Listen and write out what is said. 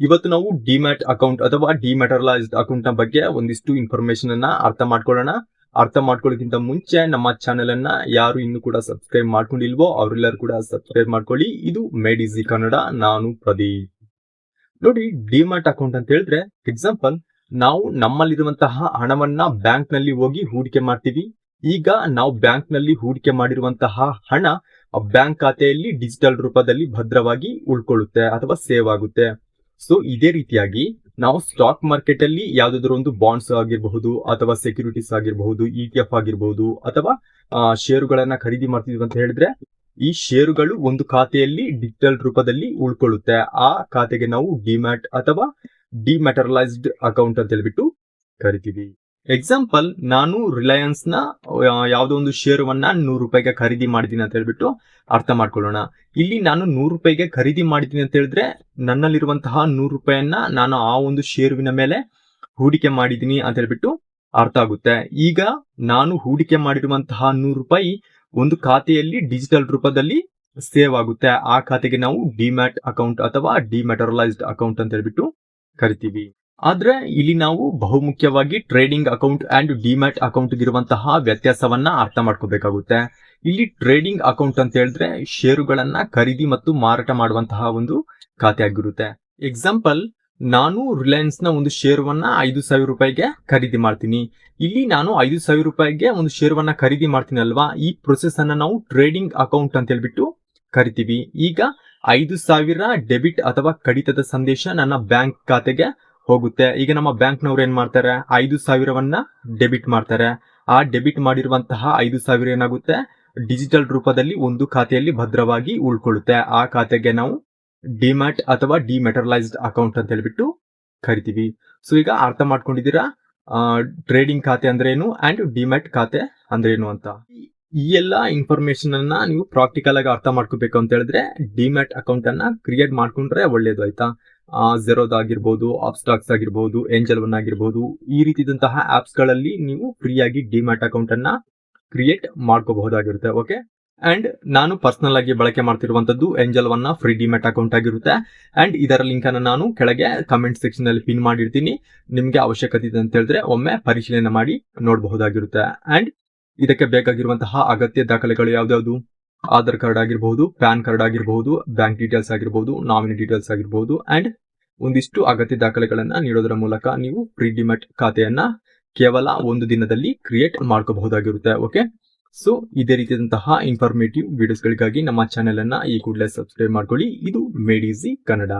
ಇವತ್ತು ನಾವು demat account ಅಥವಾ ಡಿಮ್ಯಾಟರಲೈಸ್ಡ್ ಅಕೌಂಟ್ ನ ಬಗ್ಗೆ ಒಂದಿಷ್ಟು ಇನ್ಫಾರ್ಮೇಶನ್ ಅನ್ನ ಅರ್ಥ ಮಾಡ್ಕೊಳ್ಳೋಣ. ಅರ್ಥ ಮಾಡ್ಕೊಳ್ಳೋಕ್ಕಿಂತ ಮುಂಚೆ ನಮ್ಮ ಚಾನೆಲ್ ಅನ್ನ ಯಾರು ಇನ್ನು ಕೂಡ ಸಬ್ಸ್ಕ್ರೈಬ್ ಮಾಡ್ಕೊಂಡಿಲ್ವೋ ಅವರೆಲ್ಲರೂ ಕೂಡ ಸಬ್ಸ್ಕ್ರೈಬ್ ಮಾಡ್ಕೊಳ್ಳಿ. ಇದು ಮೇಡ್ ಈಸಿ ಕನ್ನಡ, ನಾನು ಪ್ರದೀಪ್. ನೋಡಿ, ಡಿಮ್ಯಾಟ್ ಅಕೌಂಟ್ ಅಂತ ಹೇಳಿದ್ರೆ ಎಕ್ಸಾಂಪಲ್, ನಾವು ನಮ್ಮಲ್ಲಿರುವಂತಹ ಹಣವನ್ನ ಬ್ಯಾಂಕ್ ನಲ್ಲಿ ಹೋಗಿ ಹೂಡಿಕೆ ಮಾಡ್ತೀವಿ. ಈಗ ನಾವು ಬ್ಯಾಂಕ್ ನಲ್ಲಿ ಹೂಡಿಕೆ ಮಾಡಿರುವಂತಹ ಹಣ ಬ್ಯಾಂಕ್ ಖಾತೆಯಲ್ಲಿ ಡಿಜಿಟಲ್ ರೂಪದಲ್ಲಿ ಭದ್ರವಾಗಿ ಉಳ್ಕೊಳ್ಳುತ್ತೆ ಅಥವಾ ಸೇವ್ ಆಗುತ್ತೆ. ಸೊ ಇದೇ ರೀತಿಯಾಗಿ ನಾವು ಸ್ಟಾಕ್ ಮಾರ್ಕೆಟ್ ಅಲ್ಲಿ ಯಾವ್ದಾದ್ರು ಒಂದು ಬಾಂಡ್ಸ್ ಆಗಿರಬಹುದು ಅಥವಾ ಸೆಕ್ಯೂರಿಟೀಸ್ ಆಗಿರಬಹುದು, ETF ಆಗಿರಬಹುದು ಅಥವಾ ಷೇರುಗಳನ್ನ ಖರೀದಿ ಮಾಡ್ತಿದ್ವಿ ಅಂತ ಹೇಳಿದ್ರೆ ಈ ಷೇರುಗಳು ಒಂದು ಖಾತೆಯಲ್ಲಿ ಡಿಜಿಟಲ್ ರೂಪದಲ್ಲಿ ಉಳ್ಕೊಳ್ಳುತ್ತೆ. ಆ ಖಾತೆಗೆ ನಾವು ಡಿಮ್ಯಾಟ್ ಅಥವಾ ಡಿಮ್ಯಾಟರಲೈಸ್ಡ್ ಅಕೌಂಟ್ ಅಂತ ಹೇಳ್ಬಿಟ್ಟು ಕರಿತೀವಿ. ಎಕ್ಸಾಂಪಲ್, ನಾನು ರಿಲಯನ್ಸ್ ನ ಯಾವ್ದೋ ಒಂದು ಷೇರುವನ್ನ 100 ರೂಪಾಯಿಗೆ ಖರೀದಿ ಮಾಡಿದೀನಿ ಅಂತ ಹೇಳ್ಬಿಟ್ಟು ಅರ್ಥ ಮಾಡ್ಕೊಳ್ಳೋಣ. ಇಲ್ಲಿ ನಾನು 100 ರೂಪಾಯಿಗೆ ಖರೀದಿ ಮಾಡಿದೀನಿ ಅಂತ ಹೇಳಿದ್ರೆ ನನ್ನಲ್ಲಿರುವಂತಹ 100 ರೂಪಾಯಿಯನ್ನ ನಾನು ಆ ಒಂದು ಷೇರುವಿನ ಮೇಲೆ ಹೂಡಿಕೆ ಮಾಡಿದೀನಿ ಅಂತ ಹೇಳ್ಬಿಟ್ಟು ಅರ್ಥ ಆಗುತ್ತೆ. ಈಗ ನಾನು ಹೂಡಿಕೆ ಮಾಡಿರುವಂತಹ 100 ರೂಪಾಯಿ ಒಂದು ಖಾತೆಯಲ್ಲಿ ಡಿಜಿಟಲ್ ರೂಪದಲ್ಲಿ ಸೇವ್ ಆಗುತ್ತೆ. ಆ ಖಾತೆಗೆ ನಾವು ಡಿಮ್ಯಾಟ್ ಅಕೌಂಟ್ ಅಥವಾ ಡಿಮ್ಯಾಟರಲೈಸ್ಡ್ ಅಕೌಂಟ್ ಅಂತ ಹೇಳ್ಬಿಟ್ಟು ಕರಿತೀವಿ. ಆದ್ರೆ ಇಲ್ಲಿ ನಾವು ಬಹುಮುಖ್ಯವಾಗಿ trading account and demat account ಇರುವಂತಹ ವ್ಯತ್ಯಾಸವನ್ನ ಅರ್ಥ ಮಾಡ್ಕೋಬೇಕಾಗುತ್ತೆ. ಇಲ್ಲಿ ಟ್ರೇಡಿಂಗ್ ಅಕೌಂಟ್ ಅಂತ ಹೇಳಿದ್ರೆ ಷೇರುಗಳನ್ನ ಖರೀದಿ ಮತ್ತು ಮಾರಾಟ ಮಾಡುವಂತಹ ಒಂದು ಖಾತೆ ಆಗಿರುತ್ತೆ. ಎಕ್ಸಾಂಪಲ್, ನಾನು ರಿಲಯನ್ಸ್ ನ ಒಂದು ಷೇರುವನ್ನ 5,000 ರೂಪಾಯಿಗೆ ಖರೀದಿ ಮಾಡ್ತೀನಿ. ಇಲ್ಲಿ ನಾನು 5,000 ರೂಪಾಯಿಗೆ ಒಂದು ಷೇರುವನ್ನ ಖರೀದಿ ಮಾಡ್ತೀನಿ ಅಲ್ವಾ, ಈ ಪ್ರೊಸೆಸ್ ಅನ್ನ ನಾವು ಟ್ರೇಡಿಂಗ್ ಅಕೌಂಟ್ ಅಂತ ಹೇಳ್ಬಿಟ್ಟು ಕರಿತೀವಿ. ಈಗ 5,000 ಡೆಬಿಟ್ ಅಥವಾ ಕಡಿತದ ಸಂದೇಶ ನನ್ನ ಬ್ಯಾಂಕ್ ಖಾತೆಗೆ ಹೋಗುತ್ತೆ. ಈಗ ನಮ್ಮ ಬ್ಯಾಂಕ್ ನವರು ಏನ್ ಮಾಡ್ತಾರೆ, 5,000ವನ್ನ ಡೆಬಿಟ್ ಮಾಡ್ತಾರೆ. ಆ ಡೆಬಿಟ್ ಮಾಡಿರುವಂತಹ 5,000 ಏನಾಗುತ್ತೆ, ಡಿಜಿಟಲ್ ರೂಪದಲ್ಲಿ ಒಂದು ಖಾತೆಯಲ್ಲಿ ಭದ್ರವಾಗಿ ಉಳ್ಕೊಳ್ಳುತ್ತೆ. ಆ ಖಾತೆಗೆ ನಾವು ಡಿಮ್ಯಾಟ್ ಅಥವಾ ಡಿಮ್ಯಾಟರಲೈಸ್ಡ್ ಅಕೌಂಟ್ ಅಂತ ಹೇಳ್ಬಿಟ್ಟು ಕರಿತೀವಿ. ಸೊ ಈಗ ಅರ್ಥ ಮಾಡ್ಕೊಂಡಿದ್ದೀರಾ ಟ್ರೇಡಿಂಗ್ ಖಾತೆ ಅಂದ್ರೇನು ಅಂಡ್ ಡಿಮ್ಯಾಟ್ ಖಾತೆ ಅಂದ್ರೇನು ಅಂತ. ಈ ಎಲ್ಲ ಇನ್ಫಾರ್ಮೇಶನ್ ಅನ್ನ ನೀವು ಪ್ರಾಕ್ಟಿಕಲ್ ಆಗಿ ಅರ್ಥ ಮಾಡ್ಕೋಬೇಕು ಅಂತ ಹೇಳಿದ್ರೆ ಡಿಮ್ಯಾಟ್ ಅಕೌಂಟ್ ಅನ್ನ ಕ್ರಿಯೇಟ್ ಮಾಡ್ಕೊಂಡ್ರೆ ಒಳ್ಳೇದು, ಆಯ್ತಾ. ಝೆರೋದ್ ಆಗಿರ್ಬೋದು, ಆಪ್ಸ್ಟಾಕ್ಸ್ ಆಗಿರ್ಬೋದು, ಏಂಜಲ್ ಒನ್ ಆಗಿರ್ಬೋದು, ಈ ರೀತಿಯಾದಂತಹ ಆಪ್ಸ್ ಗಳಲ್ಲಿ ನೀವು ಫ್ರೀಯಾಗಿ ಡಿಮ್ಯಾಟ್ ಅಕೌಂಟ್ ಅನ್ನ ಕ್ರಿಯೇಟ್ ಮಾಡ್ಕೋಬಹುದಾಗಿರುತ್ತೆ. ಓಕೆ, ಅಂಡ್ ನಾನು ಪರ್ಸನಲ್ ಆಗಿ ಬಳಕೆ ಮಾಡ್ತಿರುವಂತದ್ದು ಏಂಜಲ್ ಒನ್ ನ ಫ್ರೀ ಡಿಮ್ಯಾಟ್ ಅಕೌಂಟ್ ಆಗಿರುತ್ತೆ. ಅಂಡ್ ಇದರ ಲಿಂಕ್ ಅನ್ನ ನಾನು ಕೆಳಗೆ ಕಮೆಂಟ್ ಸೆಕ್ಷನ್ ಅಲ್ಲಿ ಪಿನ್ ಮಾಡಿರ್ತೀನಿ. ನಿಮ್ಗೆ ಅವಶ್ಯಕತೆ ಇದೆ ಅಂತ ಹೇಳಿದ್ರೆ ಒಮ್ಮೆ ಪರಿಶೀಲನೆ ಮಾಡಿ ನೋಡಬಹುದಾಗಿರುತ್ತೆ. ಅಂಡ್ ಇದಕ್ಕೆ ಬೇಕಾಗಿರುವಂತಹ ಅಗತ್ಯ ದಾಖಲೆಗಳು ಯಾವ್ದಾವ್ದು, ಆಧಾರ್ ಕಾರ್ಡ್ ಆಗಿರಬಹುದು, ಪ್ಯಾನ್ ಕಾರ್ಡ್ ಆಗಿರಬಹುದು, ಬ್ಯಾಂಕ್ ಡೀಟೇಲ್ಸ್ ಆಗಿರಬಹುದು, ನಾಮಿನಿ ಡೀಟೇಲ್ಸ್ ಆಗಿರಬಹುದು, ಅಂಡ್ ಒಂದಿಷ್ಟು ಅಗತ್ಯ ದಾಖಲೆಗಳನ್ನ ನೀಡೋದರ ಮೂಲಕ ನೀವು ಫ್ರೀ ಡಿಮ್ಯಾಟ್ ಖಾತೆಯನ್ನ ಕೇವಲ ಒಂದು ದಿನದಲ್ಲಿ ಕ್ರಿಯೇಟ್ ಮಾಡ್ಕೋಬಹುದಾಗಿರುತ್ತೆ. ಓಕೆ, ಸೊ ಇದೇ ರೀತಿಯಾದಂತಹ ಇನ್ಫಾರ್ಮೇಟಿವ್ ವಿಡಿಯೋಸ್ಗಳಿಗಾಗಿ ನಮ್ಮ ಚಾನೆಲ್ ಅನ್ನ ಈ ಕೂಡಲೇ ಸಬ್ಸ್ಕ್ರೈಬ್ ಮಾಡ್ಕೊಳ್ಳಿ. ಇದು ಮೇಡ್ ಈಸಿ ಕನ್ನಡ.